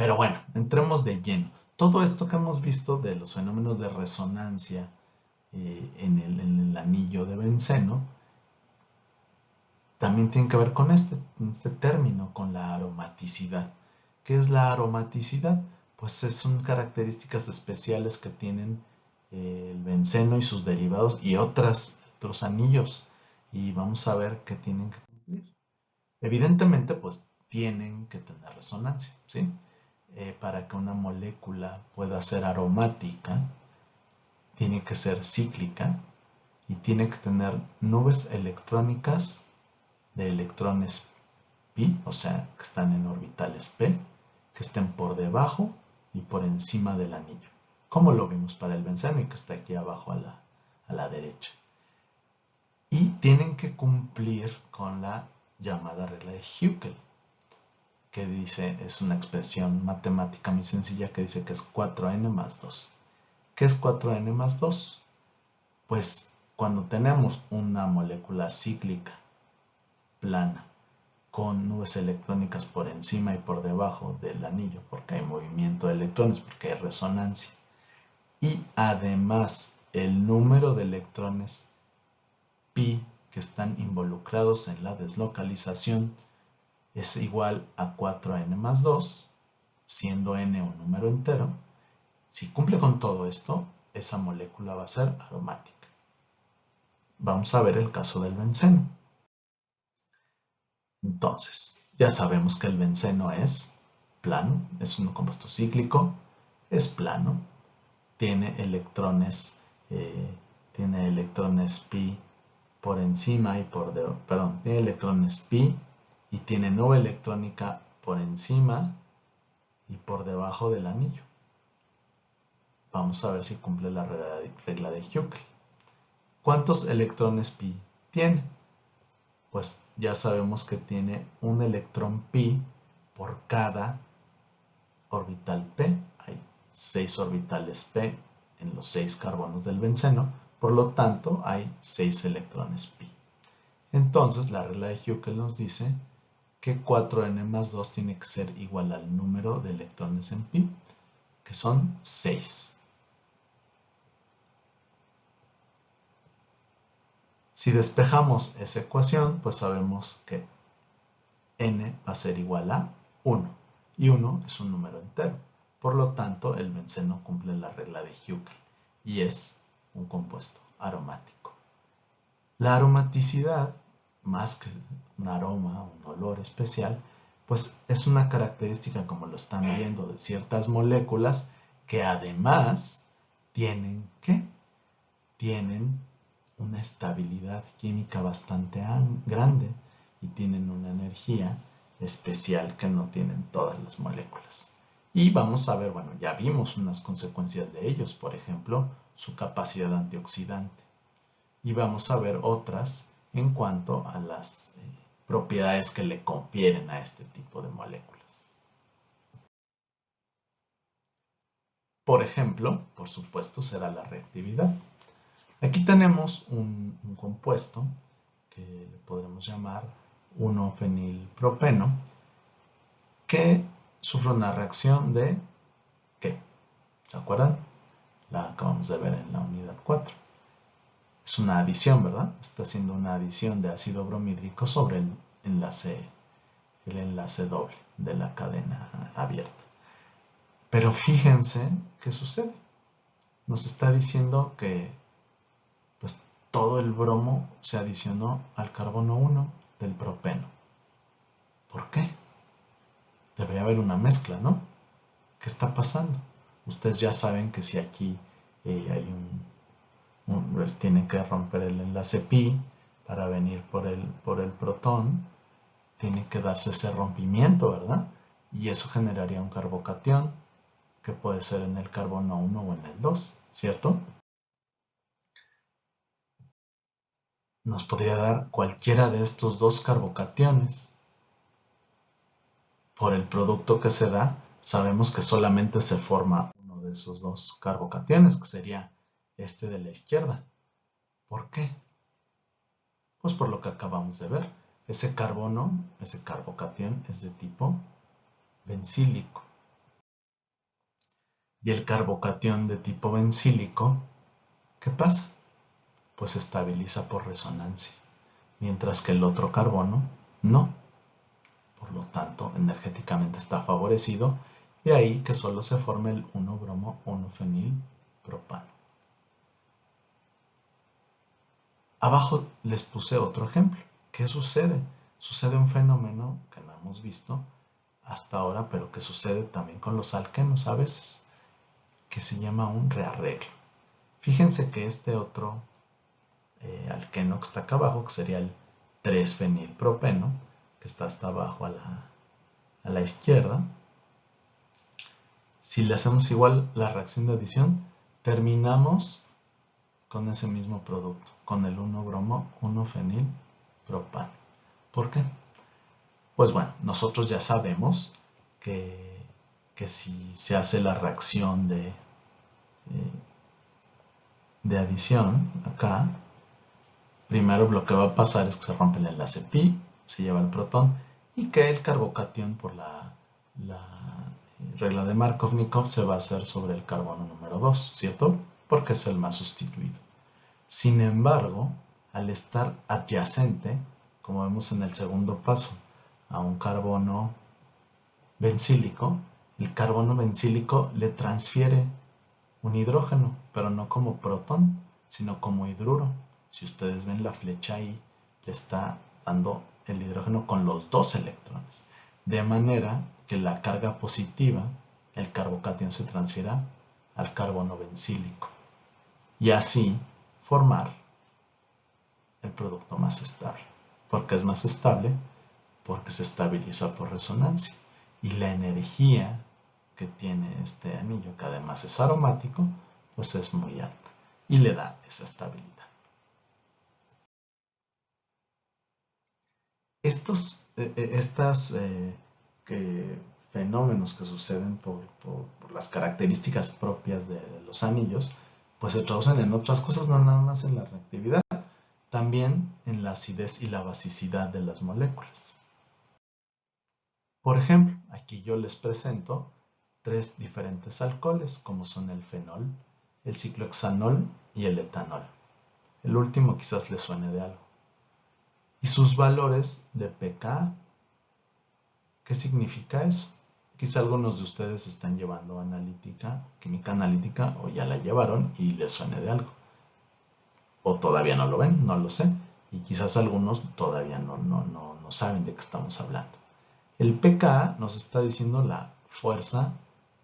Pero bueno, entremos de lleno. Todo esto que hemos visto de los fenómenos de resonancia en el anillo de benceno también tiene que ver con este término, con la aromaticidad. ¿Qué es la aromaticidad? Pues son características especiales que tienen el benceno y sus derivados y otros anillos. Y vamos a ver qué tienen que cumplir. Evidentemente, pues tienen que tener resonancia, ¿sí? Para que una molécula pueda ser aromática, tiene que ser cíclica y tiene que tener nubes electrónicas de electrones pi, o sea, que están en orbitales p, que estén por debajo y por encima del anillo, como lo vimos para el benceno y que está aquí abajo a la derecha. Y tienen que cumplir con la llamada regla de Huckel, que dice, es una expresión matemática muy sencilla que dice que es 4n más 2. ¿Qué es 4n más 2? Pues cuando tenemos una molécula cíclica plana con nubes electrónicas por encima y por debajo del anillo, porque hay movimiento de electrones, porque hay resonancia, y además el número de electrones pi que están involucrados en la deslocalización es igual a 4n más 2, siendo n un número entero. Si cumple con todo esto, esa molécula va a ser aromática. Vamos a ver el caso del benceno. Entonces, ya sabemos que el benceno es plano, es un compuesto cíclico, es plano, tiene electrones pi por encima y por debajo, perdón, tiene electrones pi y tiene nube electrónica por encima y por debajo del anillo. Vamos a ver si cumple la regla de Huckel. ¿Cuántos electrones pi tiene? Pues ya sabemos que tiene un electrón pi por cada orbital p. Hay 6 orbitales p en los 6 carbonos del benceno, por lo tanto hay 6 electrones pi. Entonces la regla de Huckel nos dice que 4n más 2 tiene que ser igual al número de electrones en pi, que son 6. Si despejamos esa ecuación, pues sabemos que n va a ser igual a 1, y 1 es un número entero. Por lo tanto, el benceno cumple la regla de Huckel y es un compuesto aromático. La aromaticidad, más que un aroma, un olor especial, pues es una característica, como lo están viendo, de ciertas moléculas que además tienen una estabilidad química bastante grande y tienen una energía especial que no tienen todas las moléculas. Y vamos a ver, bueno, ya vimos unas consecuencias de ellos, por ejemplo, su capacidad antioxidante. Y vamos a ver otras en cuanto a las propiedades que le confieren a este tipo de moléculas. Por ejemplo, por supuesto, será la reactividad. Aquí tenemos un compuesto que le podremos llamar 1-fenilpropeno, que sufre una reacción de ¿qué? ¿Se acuerdan? La acabamos de ver en la unidad 4. Es una adición, ¿verdad? Está haciendo una adición de ácido bromhídrico sobre el enlace doble de la cadena abierta. Pero fíjense qué sucede. Nos está diciendo que pues todo el bromo se adicionó al carbono 1 del propeno. ¿Por qué? Debería haber una mezcla, ¿no? ¿Qué está pasando? Ustedes ya saben que si aquí hay tienen que romper el enlace pi para venir por el protón, tiene que darse ese rompimiento, ¿verdad? Y eso generaría un carbocatión que puede ser en el carbono 1 o en el 2, ¿cierto? Nos podría dar cualquiera de estos dos carbocationes. Por el producto que se da, sabemos que solamente se forma uno de esos dos carbocationes, que sería este de la izquierda. ¿Por qué? Pues por lo que acabamos de ver. Ese carbono, ese carbocatión es de tipo bencílico. Y el carbocatión de tipo bencílico, ¿qué pasa? Pues se estabiliza por resonancia, mientras que el otro carbono no. Por lo tanto, energéticamente está favorecido, y ahí que solo se forme el 1-bromo-1-fenil-propano. Abajo les puse otro ejemplo. ¿Qué sucede? Sucede un fenómeno que no hemos visto hasta ahora, pero que sucede también con los alquenos a veces, que se llama un rearreglo. Fíjense que este otro alqueno que está acá abajo, que sería el 3-fenilpropeno, que está hasta abajo a la izquierda, si le hacemos igual la reacción de adición, terminamos con ese mismo producto, con el 1-bromo-1-fenilpropano. ¿Por qué? Pues bueno, nosotros ya sabemos que, si se hace la reacción de adición acá, primero lo que va a pasar es que se rompe el enlace pi, se lleva el protón, y que el carbocatión por la regla de Markovnikov se va a hacer sobre el carbono número 2, ¿cierto? Porque es el más sustituido. Sin embargo, al estar adyacente, como vemos en el segundo paso, a un carbono bencílico, el carbono bencílico le transfiere un hidrógeno, pero no como protón, sino como hidruro. Si ustedes ven la flecha ahí, le está dando el hidrógeno con los 2 electrones. De manera que la carga positiva, el carbocatión, se transfiera al carbono bencílico. Y así formar el producto más estable. ¿Por qué es más estable? Porque se estabiliza por resonancia. Y la energía que tiene este anillo, que además es aromático, pues es muy alta y le da esa estabilidad. Estos fenómenos que suceden por las características propias de los anillos, pues se traducen en otras cosas, no nada más en la reactividad, también en la acidez y la basicidad de las moléculas. Por ejemplo, aquí yo les presento 3 diferentes alcoholes, como son el fenol, el ciclohexanol y el etanol. El último quizás les suene de algo. Y sus valores de pK. ¿Qué significa eso? Quizá algunos de ustedes están llevando química analítica, o ya la llevaron y les suene de algo. O todavía no lo ven, no lo sé. Y quizás algunos todavía no saben de qué estamos hablando. El pK nos está diciendo la fuerza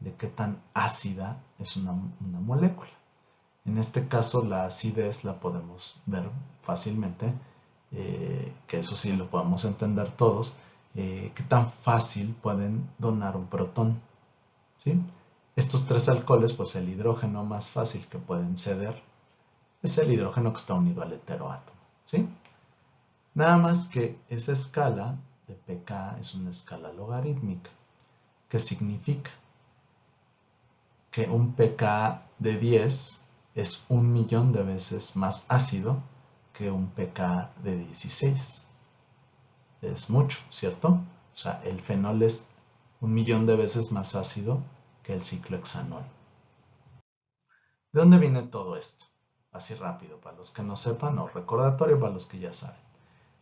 de qué tan ácida es una molécula. En este caso, la acidez la podemos ver fácilmente, que eso sí lo podemos entender todos, qué tan fácil pueden donar un protón, ¿sí? Estos 3 alcoholes, pues el hidrógeno más fácil que pueden ceder es el hidrógeno que está unido al heteroátomo, ¿sí? Nada más que esa escala de pK es una escala logarítmica, que significa que un pK de 10 es 1.000.000 de veces más ácido que un pK de 16. Es mucho, ¿cierto? O sea, el fenol es 1.000.000 de veces más ácido que el ciclohexanol. ¿De dónde viene todo esto? Así rápido, para los que no sepan, o recordatorio para los que ya saben.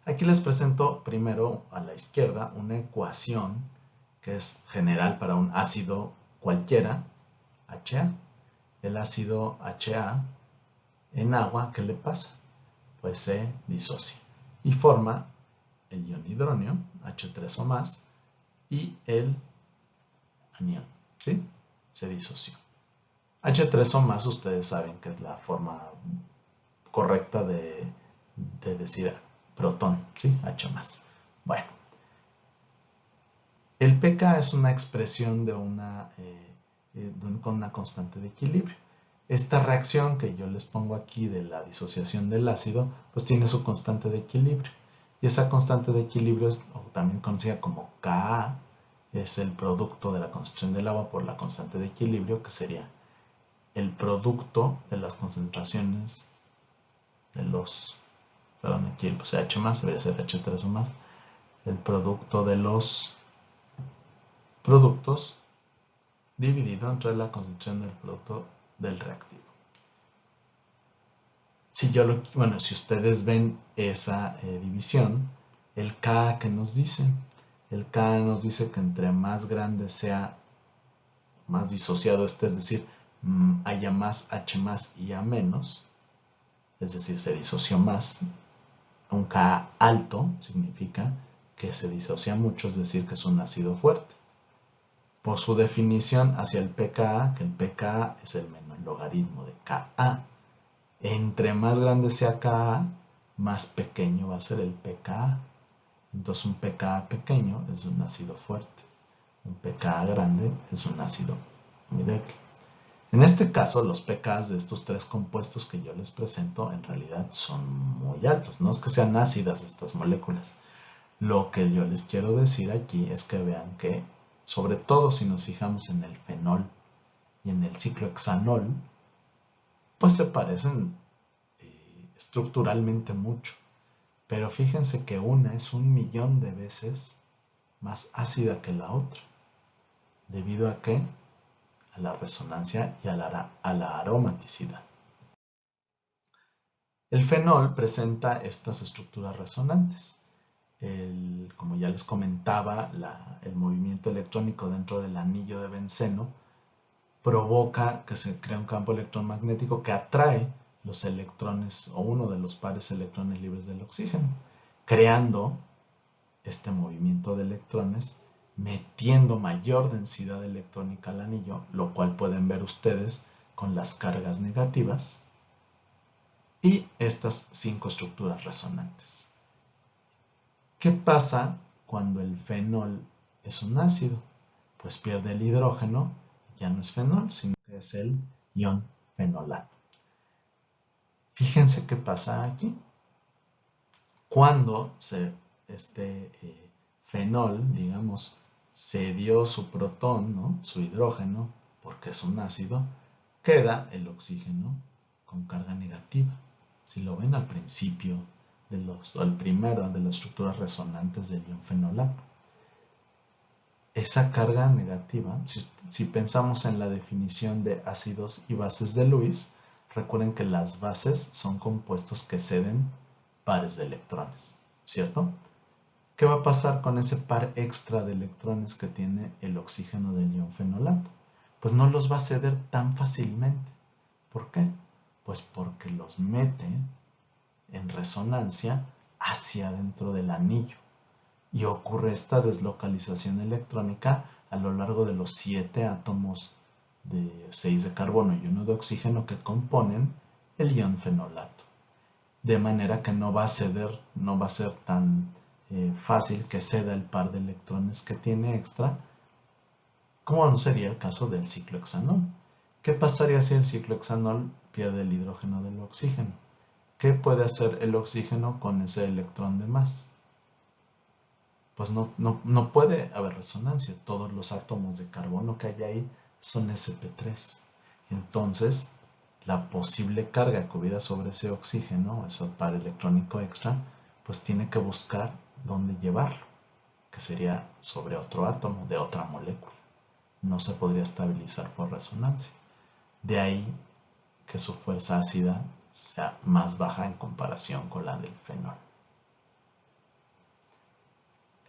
Aquí les presento primero a la izquierda una ecuación que es general para un ácido cualquiera, HA. El ácido HA en agua, ¿qué le pasa? Pues se disocia y forma el ion hidronio, H3 o más, y el anión, ¿sí? Se disoció. H3 o más, ustedes saben que es la forma correcta de decir protón, ¿sí? H más. Bueno, el pK es una expresión con una constante de equilibrio. Esta reacción que yo les pongo aquí de la disociación del ácido, pues tiene su constante de equilibrio. Y esa constante de equilibrio, o también conocida como Ka, es el producto de la concentración del agua por la constante de equilibrio, que sería el producto de las concentraciones de los, perdón, aquí le puse H más, debería ser H3 o más, el producto de los productos dividido entre la concentración del producto del reactivo. Si ustedes ven esa división, el K que nos dice, el K nos dice que entre más grande sea, más disociado esté, es decir, haya más H más y A menos, es decir, se disoció más. Un Ka alto significa que se disocia mucho, es decir, que es un ácido fuerte. Por su definición hacia el pKa, que el pKa es el menor logaritmo de Ka. Entre más grande sea Ka, más pequeño va a ser el pKa. Entonces un pKa pequeño es un ácido fuerte. Un pKa grande es un ácido muy débil. En este caso, los pKs de estos tres compuestos que yo les presento en realidad son muy altos. No es que sean ácidas estas moléculas. Lo que yo les quiero decir aquí es que vean que, sobre todo si nos fijamos en el fenol y en el ciclohexanol, pues se parecen estructuralmente mucho. Pero fíjense que una es 1.000.000 de veces más ácida que la otra. ¿Debido a qué? A la resonancia y a la aromaticidad. El fenol presenta estas estructuras resonantes. Como ya les comentaba, el movimiento electrónico dentro del anillo de benceno provoca que se crea un campo electromagnético que atrae los electrones o uno de los pares electrones libres del oxígeno, creando este movimiento de electrones, metiendo mayor densidad electrónica al anillo, lo cual pueden ver ustedes con las cargas negativas y estas 5 estructuras resonantes. ¿Qué pasa cuando el fenol es un ácido? Pues pierde el hidrógeno, ya no es fenol, sino que es el ion fenolato. Fíjense qué pasa aquí. Cuando este fenol, digamos, cedió su protón, ¿no? Su hidrógeno, porque es un ácido, queda el oxígeno con carga negativa. Si lo ven al principio, al primero de las estructuras resonantes del ion fenolato. Esa carga negativa, si pensamos en la definición de ácidos y bases de Lewis, recuerden que las bases son compuestos que ceden pares de electrones, ¿cierto? ¿Qué va a pasar con ese par extra de electrones que tiene el oxígeno del ion fenolato? Pues no los va a ceder tan fácilmente. ¿Por qué? Pues porque los mete en resonancia hacia dentro del anillo y ocurre esta deslocalización electrónica a lo largo de los 7 átomos de 6 de carbono y 1 de oxígeno que componen el ion fenolato. De manera que no va a ceder, no va a ser tan fácil que ceda el par de electrones que tiene extra, como no sería el caso del ciclohexanol. ¿Qué pasaría si el ciclohexanol pierde el hidrógeno del oxígeno? ¿Qué puede hacer el oxígeno con ese electrón de más? Pues no puede haber resonancia. Todos los átomos de carbono que hay ahí son sp3. Entonces, la posible carga que hubiera sobre ese oxígeno, ese par electrónico extra, pues tiene que buscar dónde llevarlo, que sería sobre otro átomo de otra molécula. No se podría estabilizar por resonancia. De ahí que su fuerza ácida sea más baja en comparación con la del fenol.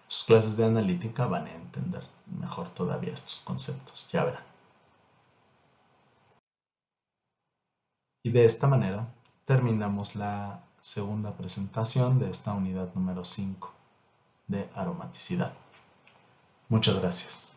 En sus clases de analítica van a entender mejor todavía estos conceptos, ya verán. Y de esta manera terminamos la segunda presentación de esta unidad número 5 de aromaticidad. Muchas gracias.